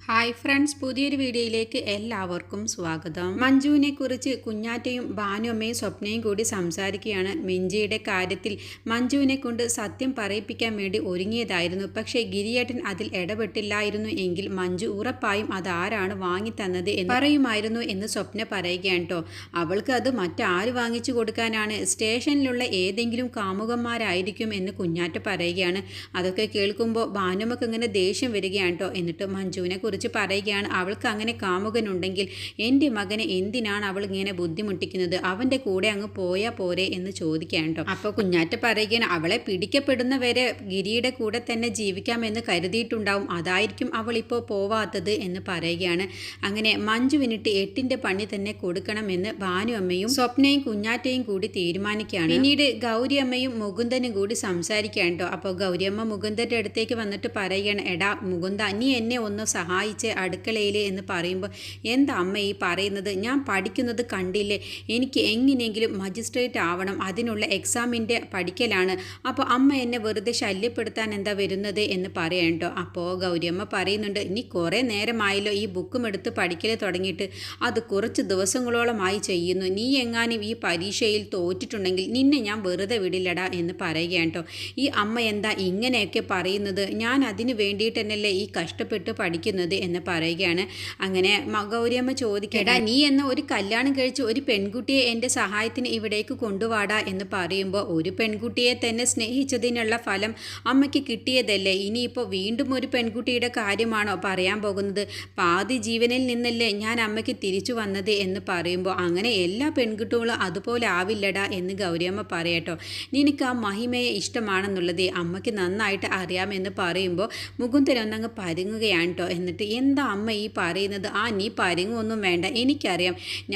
Hi friends, പുതിയൊരു വീഡിയോയിലേക്ക് എല്ലാവർക്കും സ്വാഗതം. മഞ്ജുവിനെ കുറിച്ച് കുഞ്ഞാറ്റയും ഭാനുമ്മയും സ്വപ്നയും കൂടി സംസാരിക്കുകയാണ്. മിഞ്ചിയുടെ കാര്യത്തിൽ മഞ്ജുവിനെ കൊണ്ട് സത്യം പറയിപ്പിക്കാൻ വേണ്ടി ഒരുങ്ങിയതായിരുന്നു. പക്ഷേ ഗിരിയേട്ടൻ അതിൽ ഇടപെട്ടില്ലായിരുന്നു എങ്കിൽ മഞ്ജു ഉറപ്പായും അതാരാണ് വാങ്ങിത്തന്നത് എന്ന് പറയുമായിരുന്നു എന്ന് സ്വപ്ന പറയുകയാണ് കേട്ടോ. അവൾക്ക് അത് മറ്റാര് വാങ്ങിച്ചു കൊടുക്കാനാണ്? സ്റ്റേഷനിലുള്ള ഏതെങ്കിലും കാമുകന്മാരായിരിക്കും എന്ന് കുഞ്ഞാറ്റ പറയുകയാണ്. അതൊക്കെ കേൾക്കുമ്പോൾ ഭാനുമ്മക്ക് ഇങ്ങനെ ദേഷ്യം വരികയാണ് കേട്ടോ. എന്നിട്ട് മഞ്ജുവിനെ കുറിച്ച് പറയുകയാണ്, അവൾക്ക് അങ്ങനെ കാമുകനുണ്ടെങ്കിൽ എൻ്റെ മകനെ എന്തിനാണ് അവൾ ഇങ്ങനെ ബുദ്ധിമുട്ടിക്കുന്നത്? അവൻ്റെ കൂടെ അങ്ങ് പോയാൽ പോരെ എന്ന് ചോദിക്കാൻ കേട്ടോ. അപ്പോൾ കുഞ്ഞാറ്റ പറയുകയാണ്, അവളെ പിടിക്കപ്പെടുന്നവരെ ഗിരിയുടെ കൂടെ തന്നെ ജീവിക്കാമെന്ന് കരുതിയിട്ടുണ്ടാവും, അതായിരിക്കും അവൾ ഇപ്പോൾ പോവാത്തത് എന്ന് പറയുകയാണ്. അങ്ങനെ മഞ്ജുവിനിട്ട് 8ന്റെ പണി തന്നെ കൊടുക്കണമെന്ന് ഭാനുമ്മയും സ്വപ്നയും കുഞ്ഞാറ്റയും കൂടി തീരുമാനിക്കുകയാണ്. പിന്നീട് ഗൗരിയമ്മയും മുകുന്ദനും കൂടി സംസാരിക്കുകയാണ് കേട്ടോ. അപ്പോൾ ഗൗരിയമ്മ മുകുന്ദൻ്റെ അടുത്തേക്ക് വന്നിട്ട് പറയുകയാണ്, എടാ മുകുന്ദ, നീ എന്നെ ഒന്ന് സഹായിച്ച് അടുക്കളയിൽ എന്ന് പറയുമ്പോൾ, എന്താ അമ്മ ഈ പറയുന്നത്? ഞാൻ പഠിക്കുന്നത് കണ്ടില്ലേ? എനിക്ക് എങ്ങനെയെങ്കിലും മജിസ്ട്രേറ്റ് ആവണം, അതിനുള്ള എക്സാമിൻ്റെ പഠിക്കലാണ്. അപ്പോൾ അമ്മ എന്നെ വെറുതെ ശല്യപ്പെടുത്താൻ എന്താ വരുന്നത് എന്ന് പറയാം കേട്ടോ. അപ്പോൾ ഗൗരിയമ്മ പറയുന്നുണ്ട്, നീ കുറേ നേരമായല്ലോ ഈ ബുക്കും എടുത്ത് പഠിക്കൽ തുടങ്ങിയിട്ട്, അത് കുറച്ച് ദിവസങ്ങളോളമായി ചെയ്യുന്നു. നീ എങ്ങാനും ഈ പരീക്ഷയിൽ തോറ്റിട്ടുണ്ടെങ്കിൽ നിന്നെ ഞാൻ വെറുതെ വിടില്ലടാ എന്ന് പറയുകയാണ് കേട്ടോ. ഈ അമ്മ എന്താ ഇങ്ങനെയൊക്കെ പറയുന്നത്? ഞാൻ അതിന് വേണ്ടിയിട്ട് തന്നെയല്ലേ ഈ കഷ്ടപ്പെട്ട് പഠിക്കുന്നത് എന്ന് പറയുകയാണ്. അങ്ങനെ ഗൗരിയമ്മ ചോദിക്കടാ, നീ എന്ന ഒരു കല്യാണം കഴിച്ച് ഒരു പെൺകുട്ടിയെ എൻ്റെ സഹായത്തിന് ഇവിടേക്ക് കൊണ്ടുവാടാ എന്ന് പറയുമ്പോൾ, ഒരു പെൺകുട്ടിയെ തന്നെ സ്നേഹിച്ചതിനുള്ള ഫലം അമ്മയ്ക്ക് കിട്ടിയതല്ലേ? ഇനിയിപ്പോൾ വീണ്ടും ഒരു പെൺകുട്ടിയുടെ കാര്യമാണോ പറയാൻ പോകുന്നത്? പാതി ജീവനിൽ നിന്നല്ലേ ഞാൻ അമ്മയ്ക്ക് തിരിച്ചു വന്നത് എന്ന് പറയുമ്പോൾ, അങ്ങനെ എല്ലാ പെൺകുട്ടികളും അതുപോലെ ആവില്ലടാ എന്ന് ഗൗരിയമ്മ പറയട്ടോ. നിനക്ക് ആ മഹിമയെ ഇഷ്ടമാണെന്നുള്ളത് അമ്മയ്ക്ക് നന്നായിട്ട് അറിയാമെന്ന് പറയുമ്പോൾ മുകുന്ദനൊന്നങ്ങ് പരുങ്ങുകയാണ് കേട്ടോ. എന്നിട്ട് എന്താ അമ്മ ഈ പറയുന്നത്? നീ പരുങ്ങൊന്നും വേണ്ട, എനിക്കറിയാം.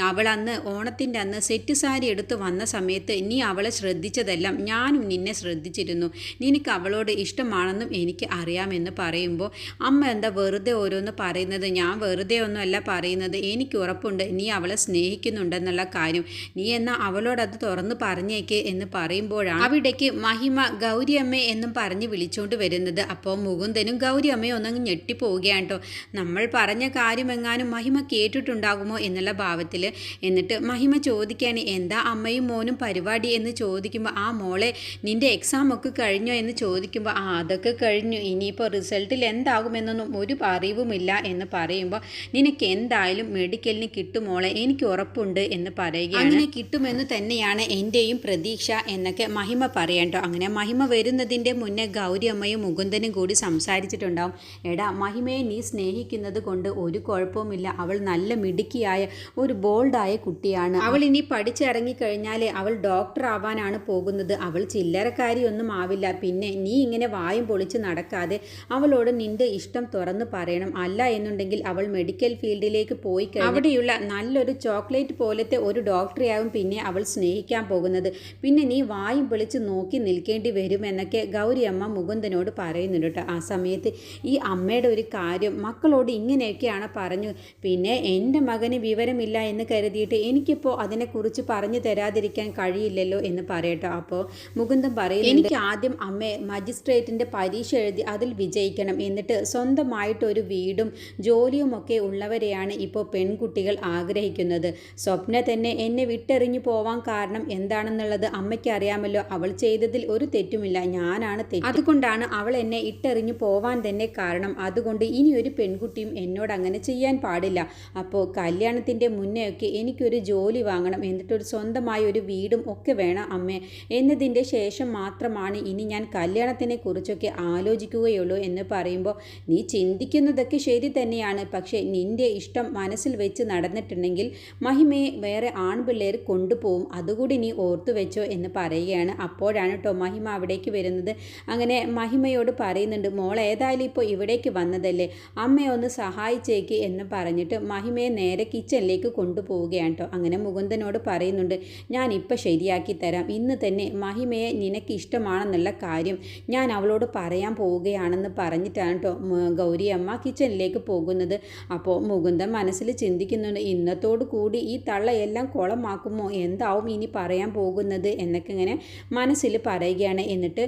അവൾ അന്ന് ഓണത്തിൻ്റെ അന്ന് സെറ്റ് സാരി എടുത്ത് വന്ന സമയത്ത് നീ അവളെ ശ്രദ്ധിച്ചതെല്ലാം ഞാനും നിന്നെ ശ്രദ്ധിച്ചിരുന്നു. നിനക്ക് അവളോട് ഇഷ്ടമാണെന്നും എനിക്ക് അറിയാമെന്ന് പറയുമ്പോൾ, അമ്മ എന്താ വെറുതെ ഓരോന്ന് പറയുന്നത്? ഞാൻ വെറുതെ ഒന്നുമല്ല പറയുന്നത്, എനിക്ക് ഉറപ്പുണ്ട് നീ അവളെ സ്നേഹിക്കുന്നുണ്ടെന്നുള്ള കാര്യം. നീ എന്നാൽ അവളോടത് തുറന്ന് പറഞ്ഞേക്ക് എന്ന് പറയുമ്പോഴാണ് അവിടേക്ക് മഹിമ ഗൗരിയമ്മ എന്നും പറഞ്ഞ് വിളിച്ചുകൊണ്ട് വരുന്നത്. അപ്പോൾ മുകുന്ദനും ഗൗരിയമ്മയും ഒന്നങ്ങ് ഞെട്ടിപ്പോവുകയാണ് കേട്ടോ. നമ്മൾ പറഞ്ഞ കാര്യമെങ്ങാനും മഹിമ കേട്ടിട്ടുണ്ടാകുമോ എന്നുള്ള ഭാവത്തിൽ. എന്നിട്ട് മഹിമ ചോദിക്കുകയാണ്, എന്താ അമ്മയും മോനും പരിപാടി എന്ന് ചോദിക്കുമ്പോൾ, മോളെ നിൻ്റെ എക്സാം ഒക്കെ കഴിഞ്ഞോ എന്ന് ചോദിക്കുമ്പോൾ, അതൊക്കെ കഴിഞ്ഞു, ഇനിയിപ്പോൾ റിസൾട്ടിൽ എന്താകുമെന്നൊന്നും ഒരു അറിവുമില്ല എന്ന് പറയുമ്പോൾ, നിനക്ക് എന്തായാലും മെഡിക്കലിന് കിട്ടും മോളെ, എനിക്ക് ഉറപ്പുണ്ട് എന്ന് പറയുകയാണ്. അങ്ങനെ കിട്ടുമെന്ന് തന്നെയാണ് എൻ്റെയും പ്രതീക്ഷ എന്നൊക്കെ മഹിമ പറയണ്ടോ. അങ്ങനെ മഹിമ വരുന്നതിൻ്റെ മുന്നേ ഗൗരിയമ്മയും മുകുന്ദനും കൂടി സംസാരിച്ചിട്ടുണ്ടാവും. എടാ മഹിമയെ നീ സ്നേഹിക്കുന്നത് കൊണ്ട് ഒരു കുഴപ്പവുമില്ല, അവൾ നല്ല മിടുക്കിയായ ഒരു ബോൾഡായ കുട്ടിയാണ്. അവൾ ഇനി പഠിച്ചിറങ്ങിക്കഴിഞ്ഞാൽ അവൾ ഡോക്ടർ ആവാനാണ് പോകുന്നത്. അവൾ ചില്ലറക്കാരിയൊന്നും ആവില്ല. പിന്നെ നീ ഇങ്ങനെ വായും പൊളിച്ച് നടക്കാതെ അവളോട് നിന്റെ ഇഷ്ടം തുറന്നു പറയണം. അല്ല എന്നുണ്ടെങ്കിൽ അവൾ മെഡിക്കൽ ഫീൽഡിലേക്ക് പോയി അവിടെയുള്ള നല്ലൊരു ചോക്ലേറ്റ് പോലത്തെ ഒരു ഡോക്ടറെയാവും പിന്നെ അവൾ സ്നേഹിക്കാൻ പോകുന്നത്. പിന്നെ നീ വായും പൊളിച്ച് നോക്കി നിൽക്കേണ്ടി വരുമെന്നൊക്കെ ഗൗരിയമ്മ മുകുന്ദനോട് പറയുന്നുണ്ട് കേട്ടോ. ആ സമയത്ത് ഈ അമ്മയുടെ ഒരു കാര്യം മക്കളോട് ഇങ്ങനെയൊക്കെയാണ് പറഞ്ഞു. പിന്നെ എൻ്റെ മകന് വിവരമില്ല എന്ന് കരുതിയിട്ട് എനിക്കിപ്പോൾ അതിനെക്കുറിച്ച് പറഞ്ഞു തരാതിരിക്കാൻ കഴിയില്ലല്ലോ എന്ന് പറയട്ടോ. അപ്പോൾ മുകുന്ദൻ പറയുന്നത്, എനിക്ക് ആദ്യം അമ്മേ മജിസ്ട്രേറ്റിൻ്റെ പരീക്ഷ എഴുതി അതിൽ വിജയിക്കണം, എന്നിട്ട് സ്വന്തമായിട്ടൊരു വീടും ജോലിയുമൊക്കെ ഉള്ളവരെയാണ് ഇപ്പോൾ പെൺകുട്ടികൾ ആഗ്രഹിക്കുന്നത്. സ്വപ്ന തന്നെ എന്നെ വിട്ടെറിഞ്ഞു പോവാൻ കാരണം എന്താണെന്നുള്ളത് അമ്മയ്ക്ക് അറിയാമല്ലോ. അവൾ ചെയ്തതിൽ ഒരു തെറ്റുമില്ല, ഞാനാണ് തെറ്റ്. അതുകൊണ്ടാണ് അവൾ എന്നെ ഇട്ടെറിഞ്ഞു പോവാൻ തന്നെ കാരണം. അതുകൊണ്ട് ഇനി ഒരു പെൺകുട്ടിയും എന്നോട് അങ്ങനെ ചെയ്യാൻ പാടില്ല. അപ്പോൾ കല്യാണത്തിൻ്റെ മുന്നേ ഒക്കെ എനിക്കൊരു ജോലി വാങ്ങണം, എന്നിട്ടൊരു സ്വന്തമായ ഒരു വീടും ഒക്കെ വേണം അമ്മേ. എന്നതിൻ്റെ ശേഷം മാത്രമാണ് ഇനി ഞാൻ കല്യാണത്തിനെ കുറിച്ചൊക്കെ ആലോചിക്കുകയുള്ളൂ എന്ന് പറയുമ്പോൾ, നീ ചിന്തിക്കുന്നതൊക്കെ ശരി തന്നെയാണ്, പക്ഷേ നിൻ്റെ ഇഷ്ടം മനസ്സിൽ വെച്ച് നടന്നിട്ടുണ്ടെങ്കിൽ മഹിമയെ വേറെ ആൺപിള്ളേർ കൊണ്ടുപോകും, അതുകൂടി നീ ഓർത്തു വെച്ചോ എന്ന് പറയുകയാണ്. അപ്പോഴാണ് കേട്ടോ മഹിമ അവിടേക്ക് വരുന്നത്. അങ്ങനെ മഹിമയോട് പറയുന്നുണ്ട്, മോൾ ഏതായാലും ഇപ്പോൾ ഇവിടേക്ക് വന്നതല്ലേ, അമ്മയെ ഒന്ന് സഹായിച്ചേക്ക് എന്ന് പറഞ്ഞിട്ട് മഹിമയെ നേരെ കിച്ചണിലേക്ക് കൊണ്ടുപോവുകയാണ് കേട്ടോ. അങ്ങനെ മുകുന്ദനോട് പറയുന്നുണ്ട്, ഞാൻ ഇപ്പം ശരിയാക്കി തരാം, ഇന്ന് തന്നെ മഹിമയെ നിനക്ക് ഇഷ്ടമാണെന്നുള്ള കാര്യം ഞാൻ അവളോട് പറയാൻ പോവുകയാണെന്ന് പറഞ്ഞിട്ടാണ് കേട്ടോ ഗൗരിയമ്മ കിച്ചണിലേക്ക് പോകുന്നത്. അപ്പോൾ മുകുന്ദൻ മനസ്സിൽ ചിന്തിക്കുന്നുണ്ട്, ഇന്നത്തോടു കൂടി ഈ തള്ളയെല്ലാം കുളമാക്കുമോ, എന്താവും ഇനി പറയാൻ പോകുന്നത് എന്നൊക്കെ ഇങ്ങനെ മനസ്സിൽ പറയുകയാണ്. എന്നിട്ട്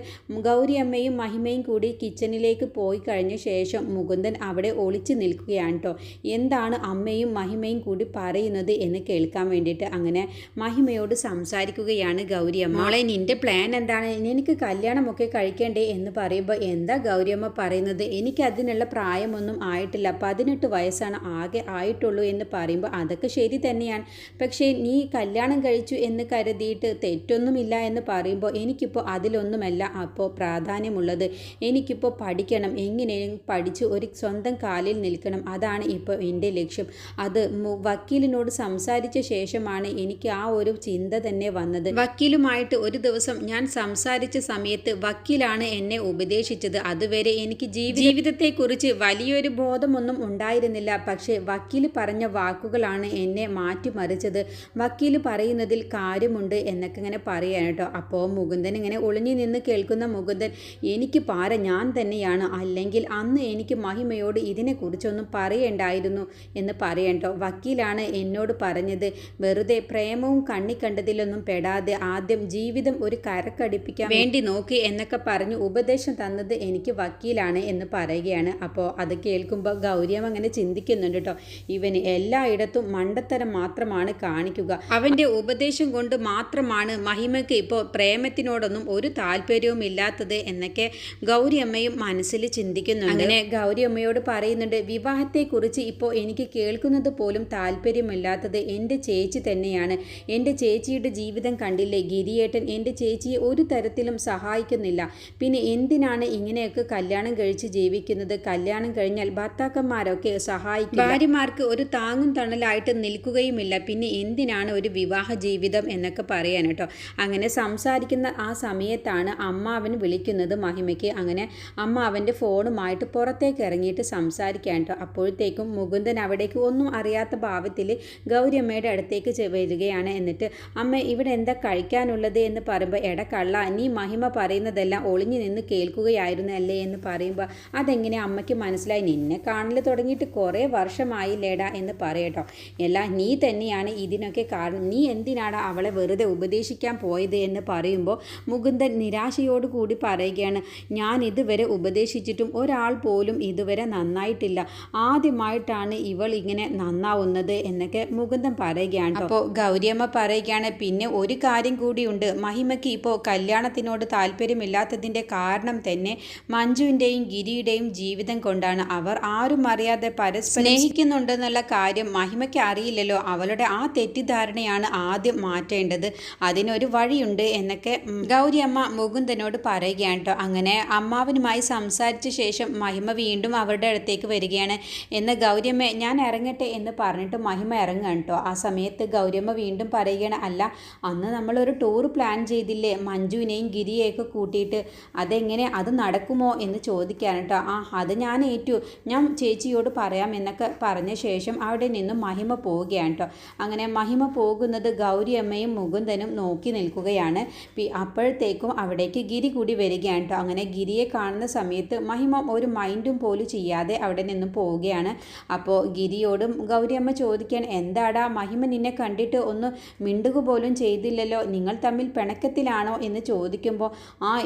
ഗൗരിയമ്മയും മഹിമയും കൂടി കിച്ചണിലേക്ക് പോയി കഴിഞ്ഞ ശേഷം മുകുന്ദൻ അവിടെ അവിടെ ഒളിച്ചു നിൽക്കുകയാണ് കേട്ടോ. എന്താണ് അമ്മയും മഹിമയും കൂടി പറയുന്നത് എന്ന് കേൾക്കാൻ വേണ്ടിയിട്ട് അങ്ങനെ മഹിമയോട് സംസാരിക്കുകയാണ് ഗൗരിയമ്മ. മോളെ, നിൻ്റെ പ്ലാൻ എന്താണ്? എനിക്ക് കല്യാണമൊക്കെ കഴിക്കണ്ടേ എന്ന് പറയുമ്പോൾ എന്താ ഗൗരിയമ്മ പറയുന്നത്? എനിക്ക് അതിനുള്ള പ്രായമൊന്നും ആയിട്ടില്ല, 18 വയസ്സാണ് ആകെ ആയിട്ടുള്ളൂ എന്ന് പറയുമ്പോൾ അതൊക്കെ ശരി തന്നെയാണ്. പക്ഷേ നീ കല്യാണം കഴിച്ചു എന്ന് കരുതിയിട്ട് തെറ്റൊന്നുമില്ല എന്ന് പറയുമ്പോൾ എനിക്കിപ്പോൾ അതിലൊന്നുമല്ല അപ്പോൾ പ്രാധാന്യമുള്ളത്. എനിക്കിപ്പോൾ പഠിക്കണം, എങ്ങനെയും പഠിച്ച് ഒരു സ്വന്തം കാലിൽ നിൽക്കണം. അതാണ് ഇപ്പോൾ എൻ്റെ ലക്ഷ്യം. അത് വക്കീലിനോട് സംസാരിച്ച ശേഷമാണ് എനിക്ക് ആ ഒരു ചിന്ത തന്നെ വന്നത്. വക്കീലുമായിട്ട് ഒരു ദിവസം ഞാൻ സംസാരിച്ച സമയത്ത് വക്കീലാണ് എന്നെ ഉപദേശിച്ചത്. അതുവരെ എനിക്ക് ജീവിതത്തെക്കുറിച്ച് വലിയൊരു ബോധമൊന്നും ഉണ്ടായിരുന്നില്ല. പക്ഷേ വക്കീൽ പറഞ്ഞ വാക്കുകളാണ് എന്നെ മാറ്റിമറിച്ചത്. വക്കീൽ പറയുന്നതിൽ കാര്യമുണ്ട് എന്നൊക്കെ ഇങ്ങനെ പറയാൻ കേട്ടോ. അപ്പോൾ മുകുന്ദൻ ഇങ്ങനെ ഒളിഞ്ഞു നിന്ന് കേൾക്കുന്ന മുകുന്ദൻ, എനിക്ക് പാര ഞാൻ തന്നെയാണ്, അല്ലെങ്കിൽ അന്ന് എനിക്ക് മഹിമയോട് ഇതിനെക്കുറിച്ചൊന്നും പറയേണ്ടായിരുന്നു എന്ന് പറയട്ടോ. വക്കീലാണ് എന്നോട് പറഞ്ഞത്, വെറുതെ പ്രേമവും കണ്ണി കണ്ടതിലൊന്നും പെടാതെ ആദ്യം ജീവിതം ഒരു കരക്കടിപ്പിക്കാൻ വേണ്ടി നോക്കി എന്നൊക്കെ പറഞ്ഞ് ഉപദേശം തന്നത് എനിക്ക് വക്കീലാണ് എന്ന് പറയുകയാണ്. അപ്പോൾ അത് കേൾക്കുമ്പോൾ ഗൗരിയമ്മ അങ്ങനെ ചിന്തിക്കുന്നുണ്ട് കേട്ടോ. ഇവന് എല്ലായിടത്തും മണ്ടത്തരം മാത്രമാണ് കാണിക്കുക. അവൻ്റെ ഉപദേശം കൊണ്ട് മാത്രമാണ് മഹിമയ്ക്ക് ഇപ്പോൾ പ്രേമത്തിനോടൊന്നും ഒരു താല്പര്യവും ഇല്ലാത്തത് എന്നൊക്കെ ഗൗരിയമ്മയും മനസ്സിൽ ചിന്തിക്കുന്നുണ്ട്. അങ്ങനെ ഗൗരിയമ്മയോട് പറയുന്നുണ്ട്, വിവാഹത്തെക്കുറിച്ച് ഇപ്പോൾ എനിക്ക് കേൾക്കുന്നത് പോലും താല്പര്യമില്ലാത്തത് എൻ്റെ ചേച്ചി തന്നെയാണ്. എൻ്റെ ചേച്ചിയുടെ ജീവിതം കണ്ടില്ലേ ഗിരിയേട്ടൻ? എൻ്റെ ചേച്ചിയെ ഒരു തരത്തിലും സഹായിക്കുന്നില്ല. പിന്നെ എന്തിനാണ് ഇങ്ങനെയൊക്കെ കല്യാണം കഴിച്ച് ജീവിക്കുന്നത്? കല്യാണം കഴിഞ്ഞാൽ ഭർത്താക്കന്മാരൊക്കെ സഹായിക്കും, ഭാര്യമാർക്ക് ഒരു താങ്ങും തണലായിട്ട് നിൽക്കുകയുമില്ല. പിന്നെ എന്തിനാണ് ഒരു വിവാഹ ജീവിതം എന്നൊക്കെ പറയാൻ കേട്ടോ. അങ്ങനെ സംസാരിക്കുന്ന ആ സമയത്താണ് അമ്മാവൻ വിളിക്കുന്നത് മഹിമയ്ക്ക്. അങ്ങനെ അമ്മാവൻ്റെ ഫോണുമായിട്ട് പുറത്തേക്ക് ഇറങ്ങിയിട്ട് സംസാരിക്കാൻ കേട്ടോ. അപ്പോഴത്തേക്കും മുകുന്ദൻ അവിടേക്ക് ഒന്നും അറിയാത്ത ഭാവത്തിൽ ഗൗരിയമ്മയുടെ അടുത്തേക്ക് വരികയാണ്. എന്നിട്ട് അമ്മ, ഇവിടെ എന്താ കഴിക്കാനുള്ളത് എന്ന് പറയുമ്പോൾ, എടാ കള്ള, നീ മഹിമ പറയുന്നതെല്ലാം ഒളിഞ്ഞു നിന്ന് കേൾക്കുകയായിരുന്നു അല്ലേ എന്ന് പറയുമ്പോൾ, അതെങ്ങനെ അമ്മയ്ക്ക് മനസ്സിലായി? നിന്നെ കാണൽ തുടങ്ങിയിട്ട് കുറേ വർഷമായില്ലേടാ എന്ന് പറയട്ടോ. എല്ലാം നീ തന്നെയാണ് ഇതിനൊക്കെ കാരണം. നീ എന്തിനാണ് അവളെ വെറുതെ ഉപദേശിക്കാൻ പോയത് എന്ന് പറയുമ്പോൾ മുകുന്ദൻ നിരാശയോടുകൂടി പറയുകയാണ്, ഞാൻ ഇതുവരെ ഉപദേശിച്ചിട്ടും ഒരാൾ പോലും ഇതുവരെ നന്നായിട്ടില്ല. ആദ്യമായിട്ടാണ് ഇവൾ ഇങ്ങനെ നന്നാവുന്നത് എന്നൊക്കെ മുകുന്ദൻ പറയുകയാണ്. അപ്പോൾ ഗൗരിയമ്മ പറയുകയാണ്, പിന്നെ ഒരു കാര്യം കൂടിയുണ്ട്. മഹിമയ്ക്ക് ഇപ്പോൾ കല്യാണത്തിനോട് താല്പര്യമില്ലാത്തതിൻ്റെ കാരണം തന്നെ മഞ്ജുവിൻ്റെയും ഗിരിയുടെയും ജീവിതം കൊണ്ടാണ്. അവർ ആരും അറിയാതെ പരസ്പരം സ്നേഹിക്കുന്നുണ്ടെന്നുള്ള കാര്യം മഹിമയ്ക്ക് അറിയില്ലല്ലോ. അവളുടെ ആ തെറ്റിദ്ധാരണയാണ് ആദ്യം മാറ്റേണ്ടത്. അതിനൊരു വഴിയുണ്ട് എന്നൊക്കെ ഗൗരിയമ്മ മുകുന്ദനോട് പറയുകയാണ് കേട്ടോ. അങ്ങനെ അമ്മാവനുമായി സംസാരിച്ച ശേഷം മഹിമ വീണ്ടും അവരുടെ അടുത്തേക്ക് വരികയാണ്. എന്ന് ഗൗരിയമ്മ, ഞാൻ ഇറങ്ങട്ടെ എന്ന് പറഞ്ഞിട്ട് മഹിമ ഇറങ്ങുകയാണ് കേട്ടോ. ആ സമയത്ത് ഗൗരിയമ്മ വീണ്ടും പറയുകയാണ്, അല്ല, അന്ന് നമ്മളൊരു ടൂർ പ്ലാൻ ചെയ്തില്ലേ മഞ്ജുവിനെയും ഗിരിയെയൊക്കെ കൂട്ടിയിട്ട്, അതെങ്ങനെ, അത് നടക്കുമോ എന്ന് ചോദിക്കാൻ കേട്ടോ. അത് ഞാൻ ഏറ്റു, ഞാൻ ചേച്ചിയോട് പറയാം എന്നൊക്കെ പറഞ്ഞ ശേഷം അവിടെ നിന്നും മഹിമ പോവുകയാണ് കേട്ടോ. അങ്ങനെ മഹിമ പോകുന്നത് ഗൗരിയമ്മയും മുകുന്ദനും നോക്കി നിൽക്കുകയാണ്. അപ്പോഴത്തേക്കും അവിടേക്ക് ഗിരി കൂടി വരികയാണ് കേട്ടോ. അങ്ങനെ ഗിരിയെ കാണുന്ന സമയത്ത് മഹിമ ഒരു മൈൻഡും പോലും ചെയ്യാതെ അവിടെ നിന്നും പോവുകയാണ്. അപ്പോൾ ഗിരിയോടും ഗൗരിയമ്മ ചോദിക്കാൻ, എന്താടാ മഹിമ നിന്നെ കണ്ടിട്ട് ഒന്ന് മിണ്ടുക പോലും ചെയ്തില്ലല്ലോ, നിങ്ങൾ തമ്മിൽ പിണക്കത്തിലാണോ എന്ന് ചോദിക്കുമ്പോൾ,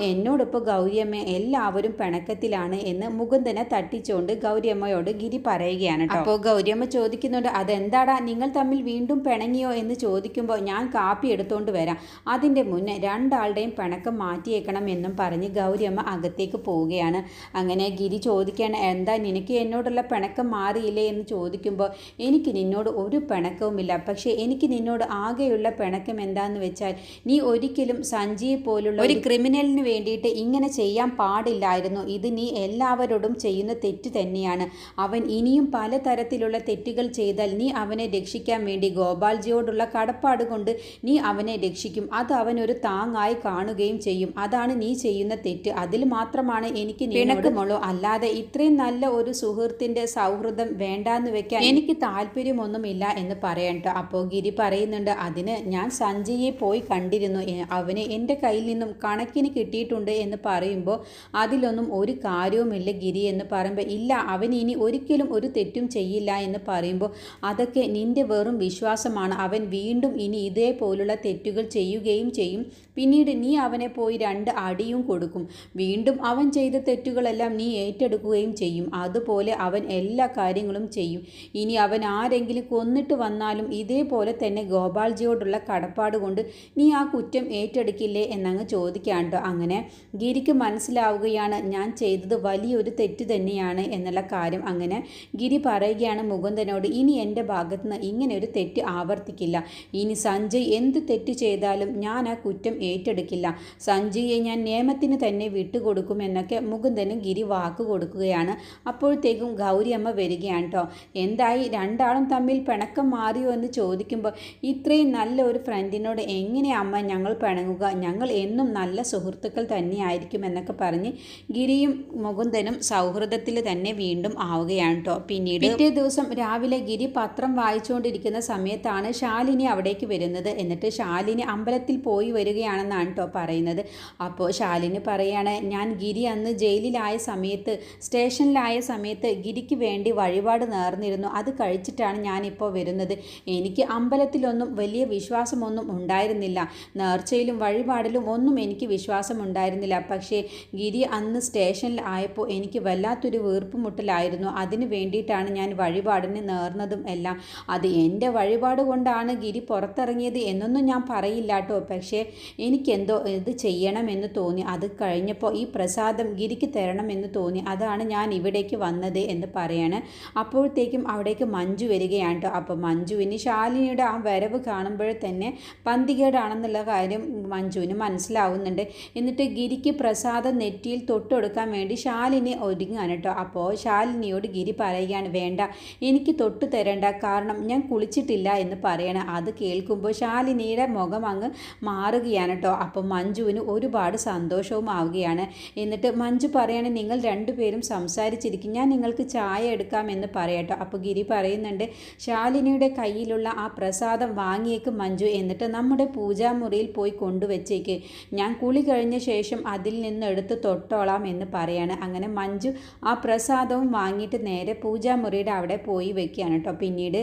എന്നോടിപ്പോൾ ഗൗരിയമ്മ എല്ലാവരും പിണക്കത്തിലാണ് എന്ന് മുകുന്ദനെ തട്ടിച്ചുകൊണ്ട് ഗൗരിയമ്മയോട് ഗിരി പറയുകയാണ് കേട്ടോ. അപ്പോൾ ഗൗരിയമ്മ ചോദിക്കുന്നുണ്ട്, അതെന്താടാ നിങ്ങൾ തമ്മിൽ വീണ്ടും പിണങ്ങിയോ എന്ന് ചോദിക്കുമ്പോൾ, ഞാൻ കാപ്പി എടുത്തുകൊണ്ട് വരാം, അതിൻ്റെ മുന്നേ രണ്ടാളുടെയും പിണക്കം മാറ്റിയേക്കണം എന്നും പറഞ്ഞ് ഗൗരിയമ്മ അകത്തേക്ക് പോവുകയാണ്. അങ്ങനെ ഗിരി ചോദിക്കുകയാണ്, എന്താ നിനക്ക് എന്നോടുള്ള പിണക്കം മാറിയില്ലേ എന്ന് ചോദിക്കുമ്പോൾ, എനിക്ക് നിന്നോട് ഒരു പിണക്കവുമില്ല, പക്ഷേ എനിക്ക് നിന്നോട് ആകെയുള്ള പിണക്കം എന്താണെന്ന് വെച്ചാൽ, നീ ഒരിക്കലും സഞ്ജിയെ പോലുള്ള ഒരു ക്രിമിനലിന് വേണ്ടിയിട്ട് ഇങ്ങനെ ചെയ്യാൻ പാടില്ലായിരുന്നു. ഇത് നീ എല്ലാവരോടും ചെയ്യുന്ന തെറ്റ് തന്നെയാണ്. അവൻ ഇനിയും പലതരത്തിലുള്ള തെറ്റുകൾ ചെയ്താൽ നീ അവനെ രക്ഷിക്കാൻ വേണ്ടി ഗോപാൽജിയോടുള്ള കടപ്പാട് കൊണ്ട് നീ അവനെ രക്ഷിക്കും. അത് അവനൊരു താങ്ങായി കാണുകയും ചെയ്യും. അതാണ് നീ ചെയ്യുന്ന തെറ്റ്. അതിൽ മാത്രമാണ് എനിക്ക് പിണക്കമുള്ളൂ. അല്ലാതെ ഇത്രയും നല്ല ഒരു സുഹൃത്തിൻ്റെ സൗഹൃദം വേണ്ടാന്ന് വെക്കാൻ എനിക്ക് താല്പര്യമൊന്നുമില്ല എന്ന് പറയണ്ട. അപ്പോൾ ഗിരി പറയുന്നുണ്ട്, അതിന് ഞാൻ സഞ്ജയെ പോയി കണ്ടിരുന്നു, അവന് എൻ്റെ കയ്യിൽ നിന്നും കണക്കിന് കിട്ടിയിട്ടുണ്ട് എന്ന് പറയുമ്പോൾ, അതിലൊന്നും ഒരു കാര്യവുമില്ല ഗിരി എന്ന് പറയുമ്പോൾ, ഇല്ല അവൻ ഇനി ഒരിക്കലും ഒരു തെറ്റും ചെയ്യില്ല എന്ന് പറയുമ്പോൾ, അതൊക്കെ നിൻ്റെ വെറും വിശ്വാസമാണ്. അവൻ വീണ്ടും ഇനി ഇതേപോലുള്ള തെറ്റുകൾ ചെയ്യുകയും ചെയ്യും. പിന്നീട് നീ അവനെ പോയി 2 അടിയും കൊടുക്കും. വീണ്ടും അവൻ ചെയ്ത തെറ്റുകളെല്ലാം നീ ഏറ്റെടുക്കുകയും ചെയ്യും. അത് അതുപോലെ അവൻ എല്ലാ കാര്യങ്ങളും ചെയ്യും. ഇനി അവൻ ആരെങ്കിലും കൊന്നിട്ട് വന്നാലും ഇതേപോലെ തന്നെ ഗോപാൽജിയോടുള്ള കടപ്പാട് കൊണ്ട് നീ ആ കുറ്റം ഏറ്റെടുക്കില്ലേ എന്നങ്ങ് ചോദിക്കാൻ കേട്ടോ. അങ്ങനെ ഗിരിക്ക് മനസ്സിലാവുകയാണ് ഞാൻ ചെയ്തത് വലിയൊരു തെറ്റ് തന്നെയാണ് എന്നുള്ള കാര്യം. അങ്ങനെ ഗിരി പറയുകയാണ് മുകുന്ദനോട്, ഇനി എൻ്റെ ഭാഗത്ത് നിന്ന് ഇങ്ങനെ ഒരു തെറ്റ് ആവർത്തിക്കില്ല. ഇനി സഞ്ജയ് എന്ത് തെറ്റ് ചെയ്താലും ഞാൻ ആ കുറ്റം ഏറ്റെടുക്കില്ല. സഞ്ജയെ ഞാൻ നിയമത്തിന് തന്നെ വിട്ടുകൊടുക്കുമെന്നൊക്കെ മുകുന്ദനും ഗിരി വാക്ക് കൊടുക്കുകയാണ്. അപ്പോഴത്തേക്കും ഗൗരിയമ്മ വരികയാണ് കേട്ടോ. എന്തായി, രണ്ടാളും തമ്മിൽ പിണക്കം മാറിയോ എന്ന് ചോദിക്കുമ്പോൾ, ഇത്രയും നല്ല ഒരു ഫ്രണ്ടിനോട് എങ്ങനെ അമ്മ ഞങ്ങൾ പിണങ്ങുക, ഞങ്ങൾ എന്നും നല്ല സുഹൃത്തുക്കൾ തന്നെയായിരിക്കും എന്നൊക്കെ പറഞ്ഞ് ഗിരിയും മുകുന്ദനും സൗഹൃദത്തിൽ തന്നെ വീണ്ടും ആവുകയാണ് കേട്ടോ. പിന്നീട് പിറ്റേ ദിവസം രാവിലെ ഗിരി പത്രം വായിച്ചുകൊണ്ടിരിക്കുന്ന സമയത്താണ് ശാലിനി അവിടേക്ക് വരുന്നത്. എന്നിട്ട് ശാലിനി അമ്പലത്തിൽ പോയി വരികയാണെന്നാണ് കേട്ടോ പറയുന്നത്. അപ്പോൾ ശാലിനി പറയാണ്, ഞാൻ ഗിരി അന്ന് ജയിലിലായ സമയത്ത്, സ്റ്റേഷനിലായ സമയത്ത് ഗിരിക്ക് വേണ്ടി വഴിപാട് നേർന്നിരുന്നു. അത് കഴിച്ചിട്ടാണ് ഞാനിപ്പോൾ വരുന്നത്. എനിക്ക് അമ്പലത്തിലൊന്നും വലിയ വിശ്വാസമൊന്നും ഉണ്ടായിരുന്നില്ല. നേർച്ചയിലും വഴിപാടിലും ഒന്നും എനിക്ക് വിശ്വാസം ഉണ്ടായിരുന്നില്ല. പക്ഷേ ഗിരി അന്ന് സ്റ്റേഷനിൽ ആയപ്പോൾ എനിക്ക് വല്ലാത്തൊരു വീർപ്പുമുട്ടലായിരുന്നു. അതിന് വേണ്ടിയിട്ടാണ് ഞാൻ വഴിപാടിന് നേർന്നതും എല്ലാം. അത് എൻ്റെ വഴിപാട് കൊണ്ടാണ് ഗിരി പുറത്തിറങ്ങിയത് എന്നൊന്നും ഞാൻ പറയില്ല കേട്ടോ. പക്ഷേ എനിക്കെന്തോ ഇത് ചെയ്യണമെന്ന് തോന്നി. അത് കഴിഞ്ഞപ്പോൾ ഈ പ്രസാദം ഗിരിക്ക് തരണമെന്ന് തോന്നി. അതാണ് ഞാൻ ഇവിടേക്ക് വന്നത് എന്ന് പറയാണ്. അപ്പോഴത്തേക്കും അവിടേക്ക് മഞ്ജു വരികയാണ് കേട്ടോ. അപ്പോൾ മഞ്ജുവിന് ശാലിനിയുടെ ആ വരവ് കാണുമ്പോൾ തന്നെ പന്തികേടാണെന്നുള്ള കാര്യം മഞ്ജുവിന് മനസ്സിലാവുന്നുണ്ട്. എന്നിട്ട് ഗിരിക്ക് പ്രസാദം നെറ്റിയിൽ തൊട്ടുകൊടുക്കാൻ വേണ്ടി ശാലിനി ഒരുങ്ങാണ് കേട്ടോ. അപ്പോൾ ശാലിനിയോട് ഗിരി പറയുകയാണ്, വേണ്ട, എനിക്ക് തൊട്ട് തരേണ്ട, കാരണം ഞാൻ കുളിച്ചിട്ടില്ല എന്ന് പറയണം. അത് കേൾക്കുമ്പോൾ ശാലിനിയുടെ മുഖം അങ്ങ് മാറുകയാണ് കേട്ടോ. അപ്പോൾ മഞ്ജുവിന് ഒരുപാട് സന്തോഷവും ആവുകയാണ്. എന്നിട്ട് മഞ്ജു പറയാണ്, നിങ്ങൾ രണ്ടുപേരും സംസാരിച്ചിരിക്കും, ഞാൻ നിങ്ങൾക്ക് ചായ എടുക്കാമെന്ന് പറയട്ടോ. അപ്പോൾ ഗിരി പറയുന്നുണ്ട്, ശാലിനിയുടെ കയ്യിലുള്ള ആ പ്രസാദം വാങ്ങിയേക്ക് മഞ്ജു, എന്നിട്ട് നമ്മുടെ പൂജാമുറിയിൽ പോയി കൊണ്ടുവച്ചേക്ക്, ഞാൻ കുളി കഴിഞ്ഞ ശേഷം അതിൽ നിന്ന് എടുത്ത് തൊട്ടോളാം എന്ന് പറയാണ്. അങ്ങനെ മഞ്ജു ആ പ്രസാദവും വാങ്ങിയിട്ട് നേരെ പൂജാമുറിയുടെ അവിടെ പോയി വെക്കുകയാണ് കേട്ടോ. പിന്നീട്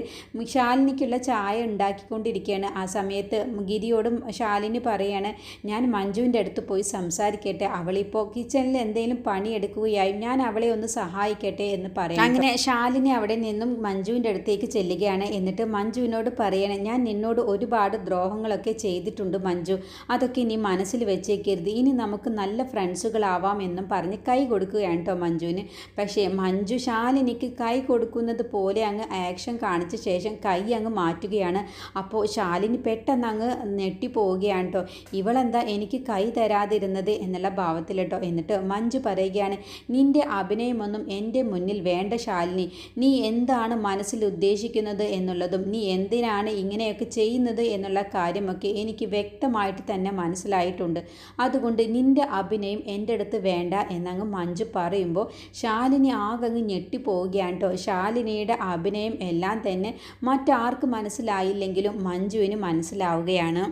ശാലിനിക്കുള്ള ചായ ഉണ്ടാക്കിക്കൊണ്ടിരിക്കുകയാണ്. ആ സമയത്ത് ഗിരിയോടും ശാലിനി പറയാണ്, ഞാൻ മഞ്ജുവിൻ്റെ അടുത്ത് പോയി സംസാരിക്കട്ടെ, അവളിപ്പോൾ കിച്ചണിൽ എന്തെങ്കിലും പണിയെടുക്കുകയായി, ഞാൻ അവളെ ഒന്ന് സഹായിക്കട്ടെ എന്ന് പറയാം. അങ്ങനെ ശാലിനി അവിടെ നിന്നും മഞ്ജുവിൻ്റെ അടുത്തേക്ക് ചെല്ലുകയാണ്. എന്നിട്ട് മഞ്ജുവിനോട് പറയണേ, ഞാൻ നിന്നോട് ഒരുപാട് ദ്രോഹങ്ങളൊക്കെ ചെയ്തിട്ടുണ്ട് മഞ്ജു, അതൊക്കെ നീ മനസ്സിൽ വെച്ചേക്കരുത്, ഇനി നമുക്ക് നല്ല ഫ്രണ്ട്സുകളാവാം എന്നും പറഞ്ഞ് കൈ കൊടുക്കുകയാണ് കേട്ടോ മഞ്ജുവിന്. പക്ഷേ മഞ്ജു ശാലിനിക്ക് കൈ കൊടുക്കുന്നത് പോലെ അങ്ങ് ആക്ഷൻ കാണിച്ച ശേഷം കൈ അങ്ങ് മാറ്റുകയാണ്. അപ്പോൾ ശാലിനി പെട്ടെന്ന് അങ്ങ് ഞെട്ടിപ്പോവുകയാണ് കേട്ടോ. ഇവളെന്താ എനിക്ക് കൈ തരാതിരുന്നത് എന്നുള്ള ഭാവത്തിൽ കേട്ടോ. എന്നിട്ട് മഞ്ജു പറയുകയാണ്, നിൻ്റെ അഭിനയമൊന്നും എൻ്റെ മുന്നിൽ വേണ്ട ശാലിനി, നീ എന്താണ് മനസ്സിൽ ഉദ്ദേശിക്കുന്നത് എന്നുള്ളതും നീ എന്തിനാണ് ഇങ്ങനെയൊക്കെ ചെയ്യുന്നത് എന്നുള്ള കാര്യമൊക്കെ എനിക്ക് വ്യക്തമായിട്ട് തന്നെ മനസ്സിലായിട്ടുണ്ട്. അതുകൊണ്ട് നിൻ്റെ അഭിനയം എൻ്റെ അടുത്ത് വേണ്ട എന്നങ്ങ് മഞ്ജു പറയുമ്പോൾ ശാലിനി ആകങ്ങ് ഞെട്ടിപ്പോവുകയാണ് കേട്ടോ. ശാലിനിയുടെ അഭിനയം എല്ലാം തന്നെ മറ്റാർക്ക് മനസ്സിലായില്ലെങ്കിലും മഞ്ജുവിന് മനസ്സിലാവുകയാണ്.